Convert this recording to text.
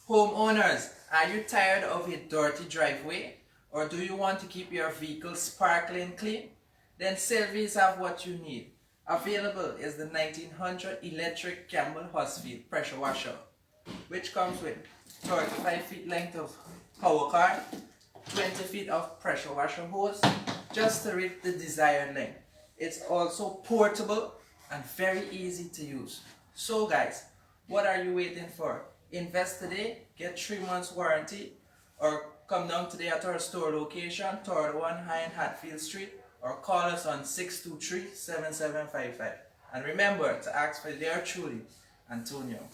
Homeowners, are you tired of a dirty driveway? Or do you want to keep your vehicle sparkling clean? Then Silvie's have what you need. Available is the 1900 electric Campbell Hausfeld pressure washer, which comes with 35 feet length of power cord, 20 feet of pressure washer hose, just to reach the desired length. It's also portable and very easy to use. So guys, what are you waiting for? Invest today, get 3 months warranty, or come down today at our store location, 1 High and Hadfield Street, or call us on 623-7755. And remember to ask for their truly, Antonio.